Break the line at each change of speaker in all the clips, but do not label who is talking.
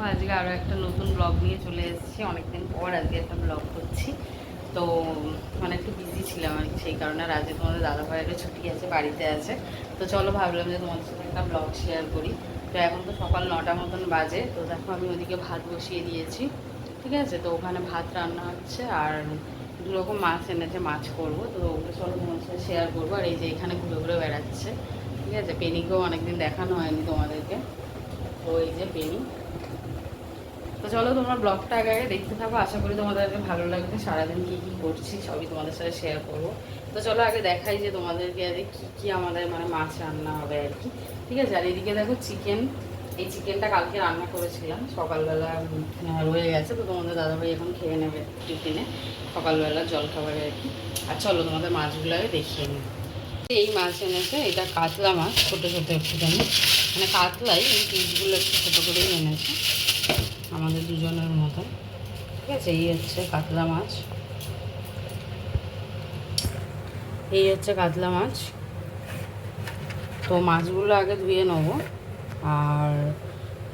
দেখো আজকে আরও একটা নতুন ব্লগ নিয়ে চলে এসেছি। অনেকদিন পর আজকে একটা ব্লগ করছি। তো মানে একটু বিজি ছিলাম আর কি, সেই কারণে আর আজকে তোমাদের দাদাভাইয়েরও ছুটি আছে, বাড়িতে আছে। তো চলো ভাবলাম যে তোমাদের সাথে একটা ব্লগ শেয়ার করি। তো এখন তো সকাল 9টা মতন বাজে। তো দেখো আমি ওদিকে ভাত বসিয়ে দিয়েছি, ঠিক আছে। তো ওখানে ভাত রান্না হচ্ছে আর দুরকম মাছ এনেছে, মাছ করবো। তো ওগুলো চলো তোমাদের সাথে শেয়ার করবো। আর এই যে এখানে ঘুরে ঘুরে বেড়াচ্ছে, ঠিক আছে। পেনিকেও অনেকদিন দেখানো হয়নি তোমাদেরকে। তো এই যে পেনি। তো চলো তোমরা ব্লগটা আগে আগে দেখতে থাকো, আশা করি তোমাদের ভালো লাগবে। সারাদিন কী কী করছি সবই তোমাদের সাথে শেয়ার করবো। তো চলো আগে দেখাই যে তোমাদেরকে আগে কী কী আমাদের মানে মাছ রান্না হবে আর কি, ঠিক আছে। আর এদিকে দেখো চিকেন, এই চিকেনটা কালকে রান্না করেছিলাম, সকালবেলা রয়ে গেছে। তো তোমাদের দাদাভাই এখন খেয়ে নেবে টিফিনে, সকালবেলা জলখাবারে আর কি। আর চলো তোমাদের মাছগুলো আগে দেখিয়ে নিই। এই মাছ এনেছে, এটা কাতলা মাছ, ছোটো ছোটো একটুখানি, মানে কাতলাই এই পিসগুলো একটু ছোটো করেই এনেছে আমাদের দুজনের মতো, ঠিক আছে। এই হচ্ছে কাতলা মাছ, এই হচ্ছে কাতলা মাছ। তো মাছগুলো আগে ধুয়ে নেবো। আর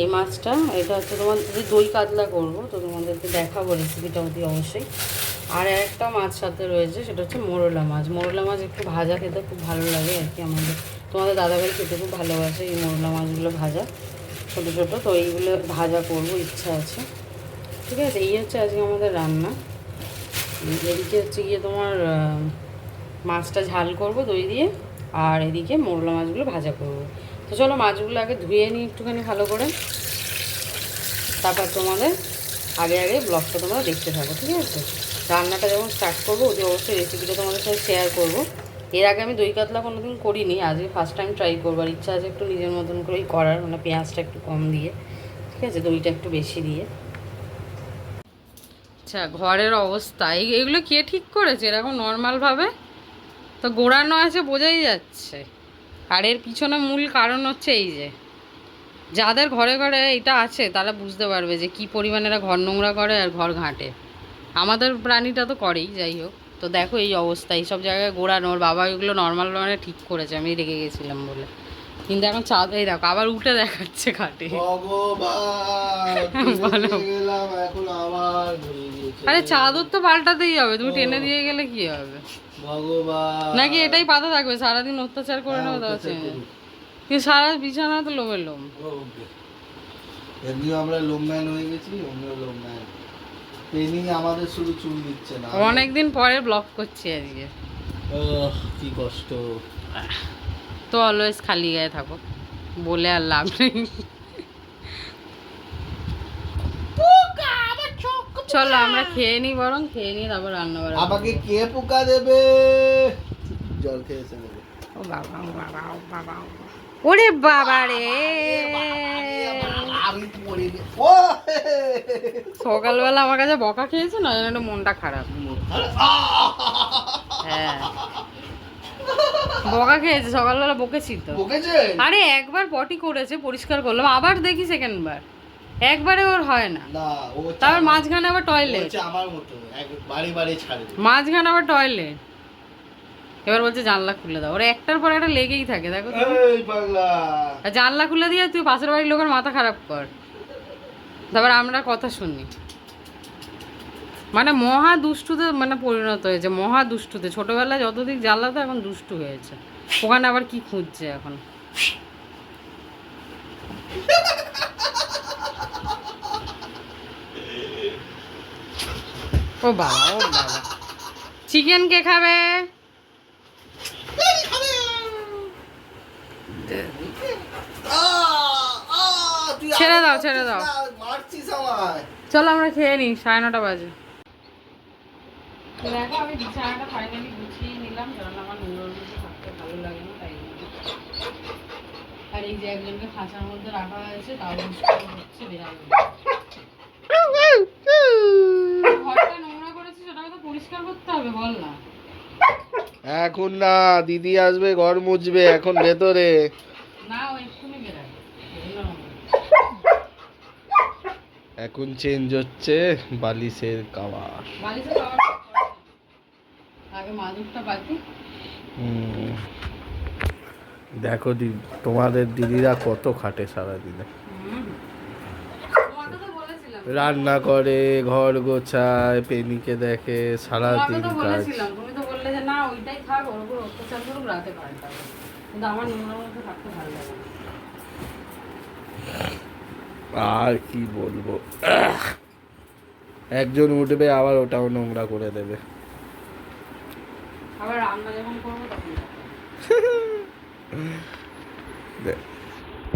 এই মাছটা, এটা হচ্ছে তোমাদের দই কাতলা করবো, তো তোমাদেরকে দেখাবো রেসিপিটা অতি অবশ্যই। আর একটা মাছ সাথে রয়েছে, সেটা হচ্ছে মোরলা মাছ। মোরলা মাছ একটু ভাজা খেতে খুব ভালো লাগে আর কি আমাদের, তোমাদের দাদাভাই খেতে খুব ভালোবাসে এই মোরলা মাছগুলো ভাজা, ছোটো ছোটো। তো এইগুলো ভাজা করবো, ইচ্ছা আছে, ঠিক আছে। এই হচ্ছে আজকে আমাদের রান্না। এদিকে হচ্ছে গিয়ে তোমার মাছটা ঝাল করব দই দিয়ে, আর এদিকে মোরলা মাছগুলো ভাজা করব। তো চলো মাছগুলো আগে ধুয়ে নিই একটুখানি ভালো করে, তারপর তোমাদের আগে আগে ব্লগটা তোমরা দেখতে থাকো, ঠিক আছে। রান্নাটা যখন স্টার্ট করবো ওদের অবশ্যই রেসিপিটা তোমাদের সাথে শেয়ার করব। এর আগে আমি দই কাতলা কোনোদিন করিনি, আজকে ফার্স্ট টাইম ট্রাই করবো। আর ইচ্ছা আছে একটু নিজের মতন করেই করার, মানে পেঁয়াজটা একটু কম দিয়ে, ঠিক আছে, দইটা একটু বেশি দিয়ে। আচ্ছা, ঘরের অবস্থা এগুলো কে ঠিক করেছে এরকম নর্মালভাবে? তো গোড়ানো আছে বোঝাই যাচ্ছে। আর এর পিছনে মূল কারণ হচ্ছে এই যে, যাদের ঘরে ঘরে এটা আছে তারা বুঝতে পারবে যে কি পরিমাণে এরা ঘর নোংরা করে আর ঘর ঘাঁটে। আমাদের প্রাণীটা তো করেই, যাই হোক। তো দেখো এই অবস্থা, এইসব জায়গায় গোড়ানো। ওর বাবা এগুলো নর্মাল মানে ঠিক করেছে, আমি রেগে গেছিলাম বলে। কিন্তু এখন চাঁদ, এই দেখো আবার উঠে দেখাচ্ছে খাটে। আরে চাদর তো পাল্টাতেই হবে, তুমি টেনে দিয়ে গেলে কি হবে? নাকি এটাই পাতা থাকবে সারাদিন অত্যাচার করে নেবো? কিন্তু সারা বিছানা তো লোমের লোম।
এমনিও আমরা লোমম্যান হয়ে গেছি, অমনিও লোমম্যান। পেনি আমাদের শুধু চুল দিচ্ছে না।
অনেকদিন পরে ব্লগ করছি আজকে।
কি কষ্ট।
তো অলওয়েজ খালি গায়ে থাকো, বলে আর লাভ নেই। চলো আমরা খেয়ে নিই, বরং খেয়ে নিই তারপর রান্না বান্না।
আমাকে কে পোকা দেবে? জল খেয়েছে দেবে।
ও বাবা, ও বাবা, ও বাবা, ওরে বাবা রে। সকালবেলা আমার কাছে বকা খেয়েছে না, যেন একটু মনটা খারাপ। হ্যাঁ, বকা খেয়েছে, সকালবেলা বকেছি তো। আরে একবার পটি করেছে, পরিষ্কার করলাম, আবার দেখি সেকেন্ড বার। একবারে ওর হয় না, তারপর মাঝখানে আবার টয়লেট।
আমার মতো বাড়ি বাড়ি ছাড়ে,
মাঝখানে আবার টয়লেট। এবার বলছে জানলা খুলে দাও। ওরা একটার পর একটা লেগেই থাকে, দেখো তো। জানলা খুলে দিয়ে তুই পাশের বাড়ির লোকের মাথা খারাপ কর, তারপর আমরা কথা শুনি। মানে মহা দুষ্টুতে মানে পরিণত হয়েছে, মহা দুষ্টুতে। ছোটবেলায় যতদিক জ্বালাতো, এখন দুষ্টু হয়েছে। ওখানে আবার কি খুঁজছে এখন? ও বাবা, ও বাবা, চিকেন কে খাবে? ছেড়ে দাও, ছেড়ে দাও। চলো আমরা খেয়ে নিই, 9:30 বাজে। দেখো আমি বিছানাটা ফাইনালি গুছিয়ে নিলাম, কারণ আমার নোংরার মধ্যে থাকতে ভালো লাগে না, তাই জন্য। আর এই যে একজনকে খাঁচার মধ্যে রাখা হয়েছে, তাও হচ্ছে বেড়াল। ঘরটা নোংরা করেছি, সেটাকে তো পরিষ্কার করতে হবে, বল না।
এখন না, দিদি আসবে, ঘর মুছবে, এখন ভেতরে।
না, ও এক্ষুনি বেড়াবে।
এখন চেঞ্জ হচ্ছে বালিশের কভার।
বালিশের কভার আগে মাদুরটা বাকি।
দেখো তোমাদের দিদিরা কত খাটে সারাদিনে। রান্না করে, ঘর গোছায়, পেনিকে দেখে,
তোমাকে
সারাদিন
তো
কাজ।
বলেছিলাম, তুমি তো বললে যে না ওইটাই থাক, ওর উপর অত্যাচার করুক, রাতে পাল্টাবো। কিন্তু আমার নোংরার মধ্যে থাকতে ভালো লাগে না।
আর কি বলবো, একজন উঠবে আবার ওটাও নোংরা করে দেবে।
আবার রান্না যখন করবো তখন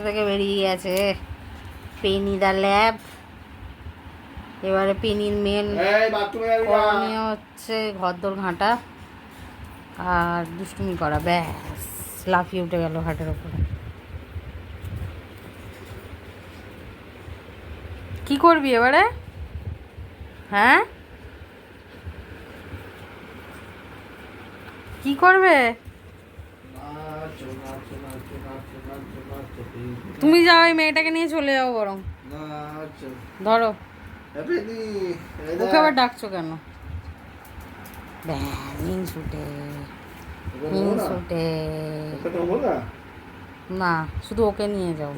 থেকে বেরিয়ে গেছে পেনি দা ল্যাব। এবারে পেনির মেন করণীয় হচ্ছে ঘরদোর ঘাঁটা আর দুষ্টুমি করা, ব্যাস লাফিয়ে উঠে গেল হাটের ওপরে। কি করবি এবারে? হ্যাঁ, কি করবে? তুমি যাও, এই মেয়েটাকে নিয়ে চলে যাও বরং। ধরো, ওকে আবার ডাকছো কেন? ছুটে ছুটে না, শুধু ওকে নিয়ে যাও।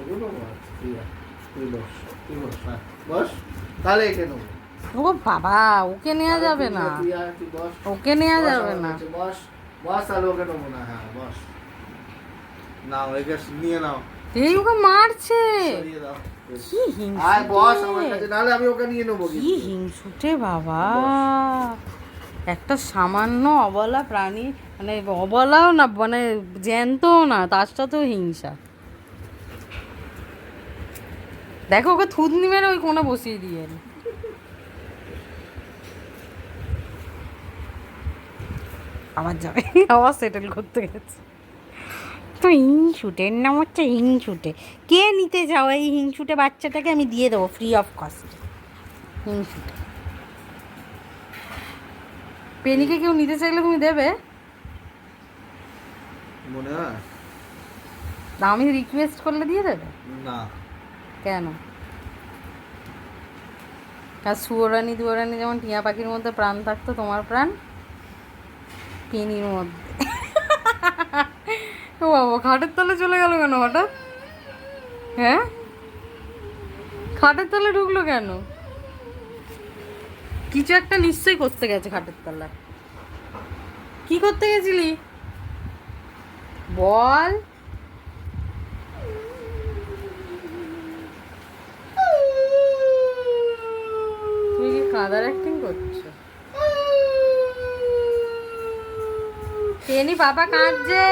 ও বাবা, ওকে নেওয়া যাবে না, ওকে নেওয়া যাবে না। এই ওকে মারছে, কি হিংসুটে বাবা, একটা সামান্য অবলা প্রাণী, মানে অবলাও না, মানে জ্যান্তও না, তার সাথেও হিংসা। দেখো ওকে থুতনি মেরে ওই কোণে বসিয়ে দিয়ে এলো। আবার যাবে, আবার সেটেল করতে গেছে। তো হিংসুটের নাম হচ্ছে হিংসুটে। কে নিতে যাও এই হিংসুটে বাচ্চাটাকে? আমি দিয়ে দেবো ফ্রি অফ কস্ট। হিংসুটে পেনিকে কেউ নিতে চাইলে তুমি দেবে?
মনে হয়
আমি রিকোয়েস্ট করলে দিয়ে দেবে
না।
কেন? আর সুয়োরানি দুয়োরানি যেমন টিয়া পাখির মধ্যে প্রাণ থাকতো, তোমার প্রাণ পেনির মধ্যে। ও বাবা, খাটের তলে চলে গেল কেন হঠাৎ? হ্যাঁ, খাটের তলে ঢুকলো কেন? কিছু একটা নিশ্চয়ই করতে গেছে খাটের তলায়। কি করতে গেছিলি বল? তুমি কি কাঁদার অ্যাক্টিং করছো? পেনি পাপা কাঁদছে,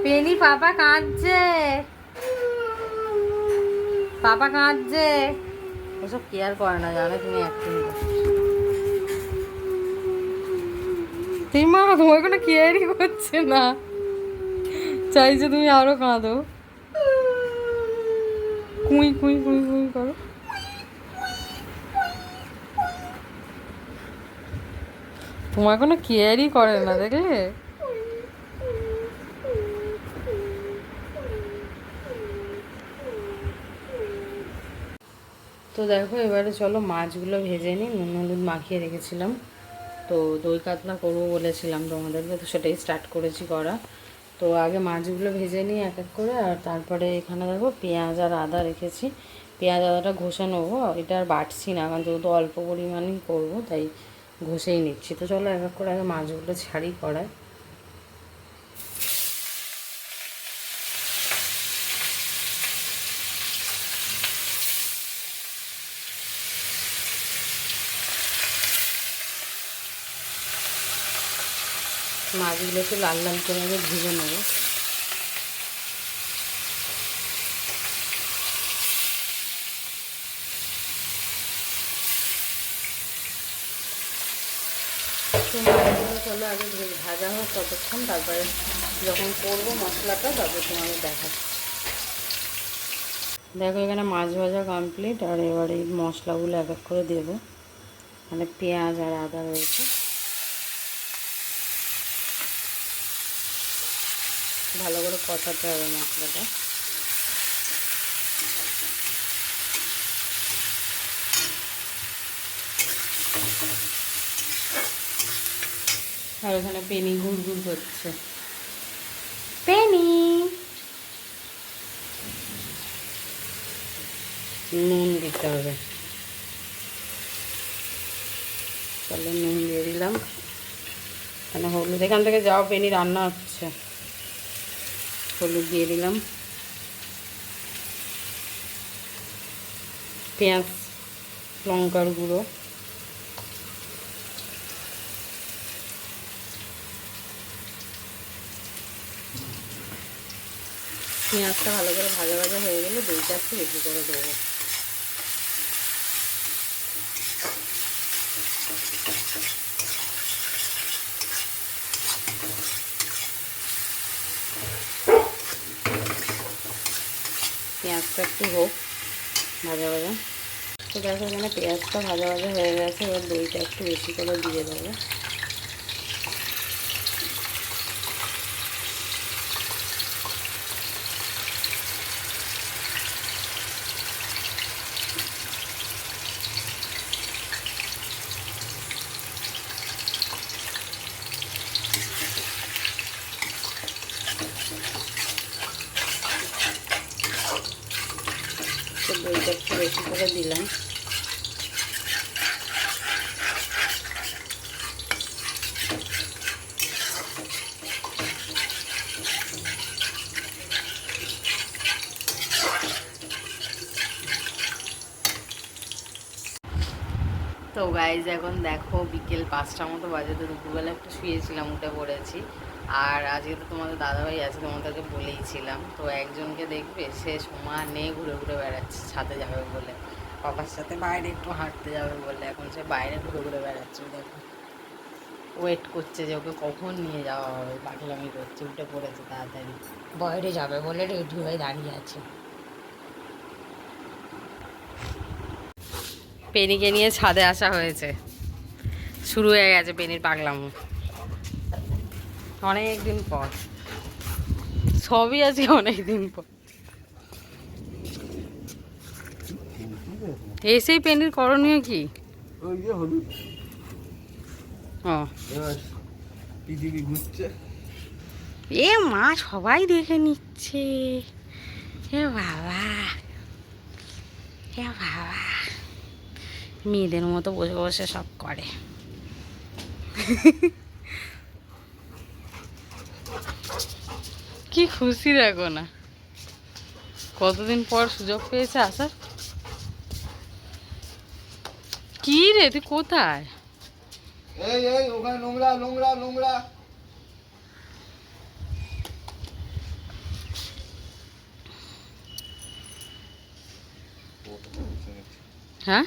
পেনি পাপা কাঁদছে, পাপা কাঁদছে। ওসব কেয়ার করে না, জানে তুমি অ্যাক্টিং করছো। মা তোমার কোনো কেয়ারই করছে না, চাইছে তুমি আরো কাঁদো, কুই কুই কুই কুই করো। তোমার কোনো কেয়ারই করে না, দেখলে? তো দেখো, এবারে চলো মাছগুলো ভেজে নিই। নুন হলুদ মাখিয়ে রেখেছিলাম, তো দই কাতলা করবো বলেছিলাম তোমাদেরকে, তো সেটাই স্টার্ট করেছি করা। তো আগে মাছগুলো ভেজে নিই এক এক করে, আর তারপরে এখানে দেখো পেঁয়াজ আর আদা রেখেছি। পেঁয়াজ আদাটা ঘষে নেবো, এটা আর বাটছি না, কারণ যেহেতু অল্প পরিমাণেই করবো তাই ঘষেই নিচ্ছি। তো চলো এক এক করে আগে মাছগুলো ছাড়ি কড়ায়। মাছগুলো একটু লাল লাল করে আগে ভেজে নেবো। তো মাছগুলো চলো আগে ভাজা হোক ততক্ষণ, তারপরে যখন করবো মশলাটা তবে তোমাদের দেখাচ্ছি। দেখো এখানে মাছ ভাজা কমপ্লিট, আর এবার এই মশলাগুলো এক এক করে দেবো। মানে পেঁয়াজ আর আদা রয়েছে, ভালো করে কষাতে হবে মশলাটা। আর ওখানে পেনি ঘুর ঘুর করছে, পেনি নুন দিতে হবে। তাহলে নুন দিয়ে দিলাম, মানে হলুদ এখান থেকে যাও পেনি রান্না হচ্ছে। হলুদ দিয়ে দিলাম, পেঁয়াজ লঙ্কার গুঁড়ো, পেঁয়াজটা ভালো করে ভাজা ভাজা হয়ে গেলে দইটা একটু বেশি করে দেবো। পেঁয়াজটা একটু হোক ভাজা ভাজা। তো দেখো এখানে পেঁয়াজটা ভাজা ভাজা হয়ে গেছে, এবার দইটা একটু বেশি করে দিয়ে দেবো। তো দইটা একটু বেশি করে দিলাম। তো গাইজ এখন দেখো বিকেল 5টার মতো বাজে, তো দুপুরবেলা একটু শুয়েছিলাম, উঠে পড়েছি। আর আজকে তো তোমাদের দাদাভাই আছে, তোমাদেরকে বলেইছিলাম। তো একজনকে দেখবে সে সমানে ঘুরে ঘুরে বেড়াচ্ছে, ছাদে যাবে বলে, বাবার সাথে বাইরে একটু হাঁটতে যাবে বলে, এখন সে বাইরে ঘুরে ঘুরে বেড়াচ্ছে। দেখো ওয়েট করছে যে ওকে কখন নিয়ে যাওয়া হবে, পাগলামি করছে, উঠে পড়েছে তাড়াতাড়ি, বাইরে যাবে বলে রেডি হয়ে দাঁড়িয়ে আছে। পেনিকে নিয়ে ছাদে আসা হয়েছে, শুরু হয়ে গেছে পেনির পাগলামো অনেক দিন পর, সবই আছে অনেক দিন পর। এসেই পেনির করণীয় কি?
ওই যে হলুদ,
ও
পৃথিবী ঘুরছে।
এ মা সবাই দেখে নিচ্ছে, এ বাবা, এ বাবা, মেয়েদের মতো বসে বসে সব করে। কি খুশি দেখো না, কতদিন পর সুযোগ পেয়েছে আসার। কি রে তুই কোথায়?
এই এই ওখানে নোংরা নোংরা নোংরা।
হ্যাঁ